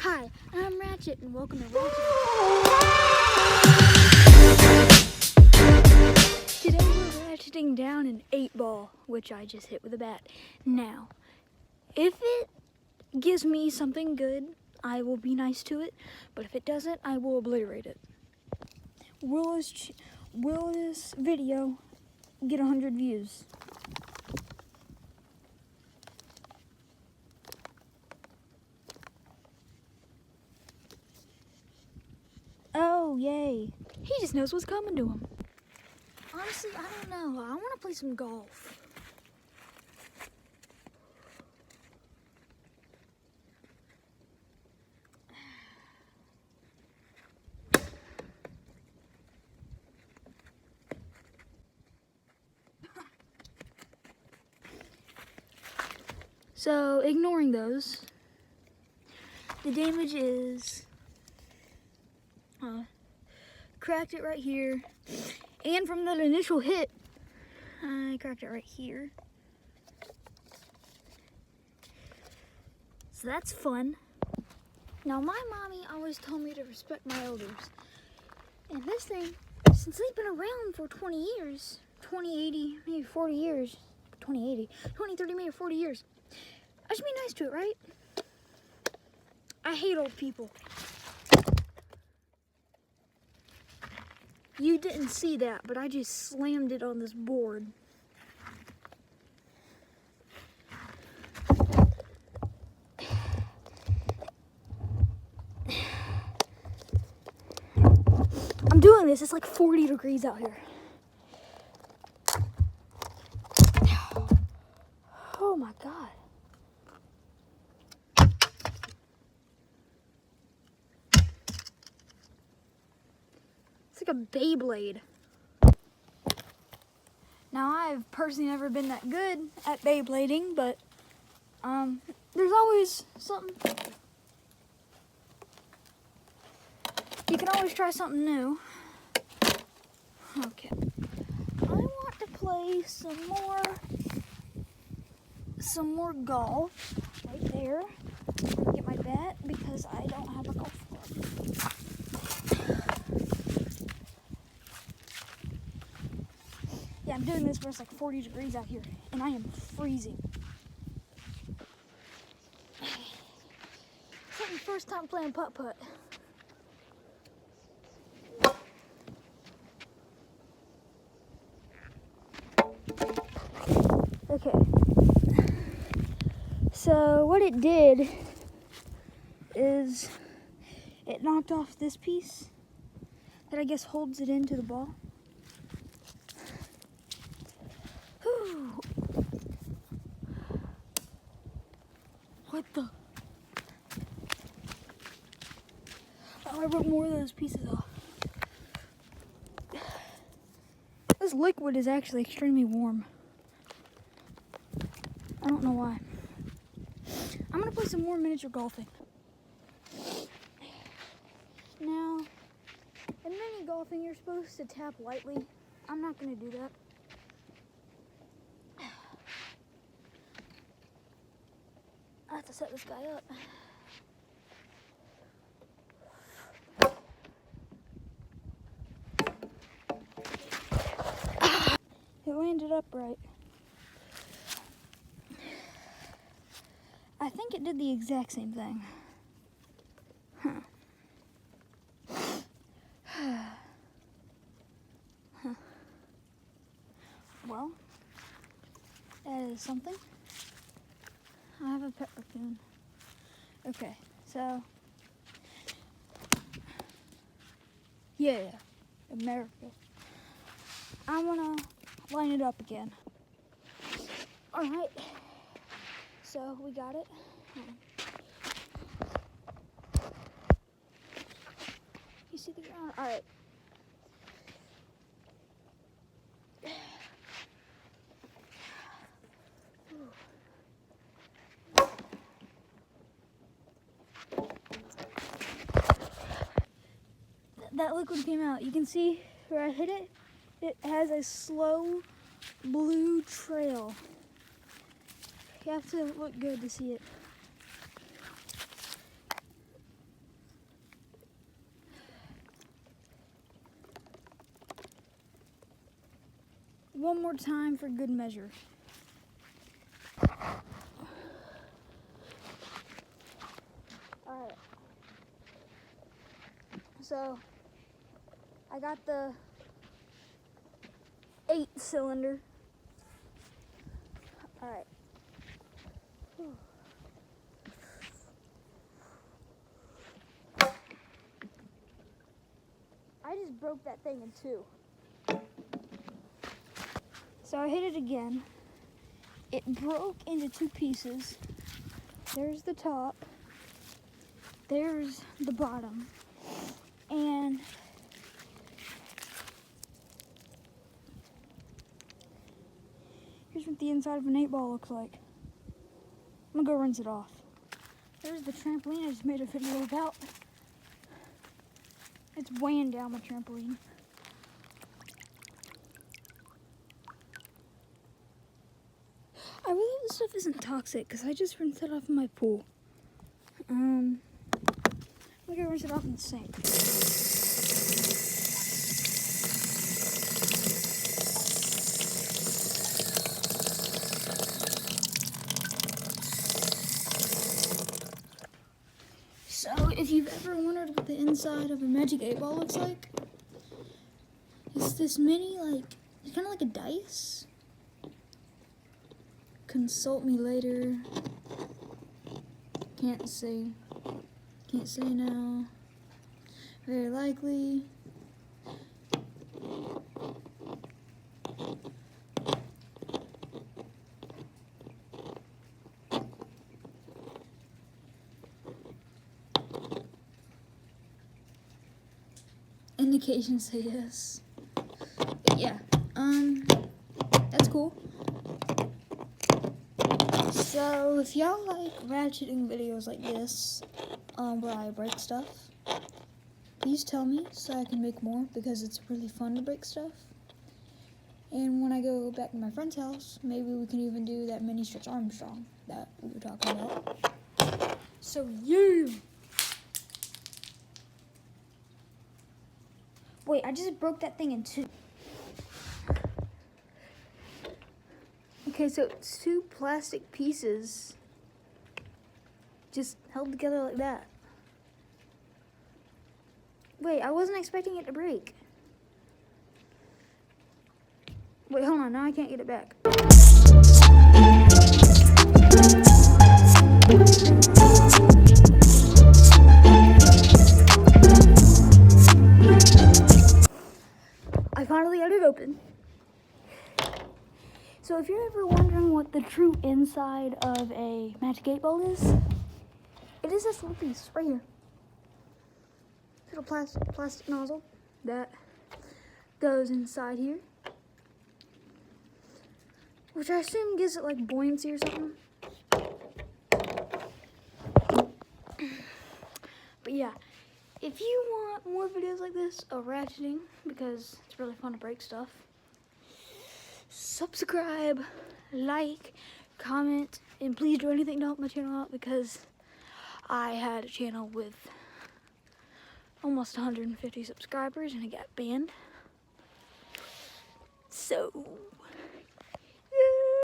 Hi, I'm Ratchet and welcome to Ratcheting. Today we're ratcheting down an 8-ball, which I just hit with a bat. Now, if it gives me something good, I will be nice to it, but if it doesn't, I will obliterate it. Will this video get 100 views? Oh, yay. He just knows what's coming to him. Honestly, I don't know. I want to play some golf. So, ignoring those, the damage is cracked it right here, and from that initial hit, I cracked it right here. So that's fun. Now, my mommy always told me to respect my elders, and this thing, since they've been around for 20 years, 20, 80, maybe 40 years, 20, 80, 20, 30, maybe 40 years, I should be nice to it, right? I hate old people. You didn't see that, but I just slammed it on this board. I'm doing this, it's like 40 degrees out here. Oh my God. It's like a Beyblade. Now, I've personally never been that good at Beyblading, but there's always something. You can always try something new. Okay. I want to play some more golf right there. I'm gonna get my bat because I don't have a golf club. Yeah, I'm doing this where it's like 40 degrees out here, and I am freezing. It's like my first time playing putt-putt. Okay. So what it did is it knocked off this piece that I guess holds it into the ball. Whew. What the? Oh, I broke more of those pieces off. This liquid is actually extremely warm. I don't know why. I'm gonna play some more miniature golfing. Now, in mini golfing, you're supposed to tap lightly. I'm not gonna do that. I have to set this guy up. It landed upright. I think it did the exact same thing. Huh. Well, that is something. I have a pet raccoon. Okay, so yeah, America. I'm gonna line it up again. All right. So we got it. You see the ground? All right. That liquid came out. You can see where I hit it. It has a slow blue trail. You have to look good to see it. one more time for good measure. Alright. So, I got the 8-cylinder. Alright. I just broke that thing in two. So I hit it again. It broke into two pieces. There's the top. There's the bottom. And here's what the inside of an 8-ball looks like. I'm gonna go rinse it off. There's the trampoline I just made a video about. It's weighing down my trampoline. I really hope this stuff isn't toxic because I just rinsed it off in my pool. I'm gonna rinse it off in the sink. So, if you've ever wondered what the inside of a Magic 8-ball looks like, it's this mini, it's kind of like a dice. Consult me later. Can't say now. Very likely. Indications say yes. But yeah, that's cool. So if y'all like ratcheting videos like this, where I break stuff, please tell me so I can make more because it's really fun to break stuff. And when I go back to my friend's house, maybe we can even do that mini Stretch Armstrong that we were talking about. So yeah. Wait, I just broke that thing in two. Okay, so it's two plastic pieces just held together like that. Wait, I wasn't expecting it to break. Wait, hold on, now I can't get it back. I finally got it open. So if you're ever wondering what the true inside of a Magic 8-ball is, it is this little piece right here. Little plastic nozzle that goes inside here, which I assume gives it like buoyancy or something. But yeah, if you want more videos like this of ratcheting, because it's really fun to break stuff, subscribe, like, comment, and please do anything to help my channel out because I had a channel with almost 150 subscribers and it got banned. So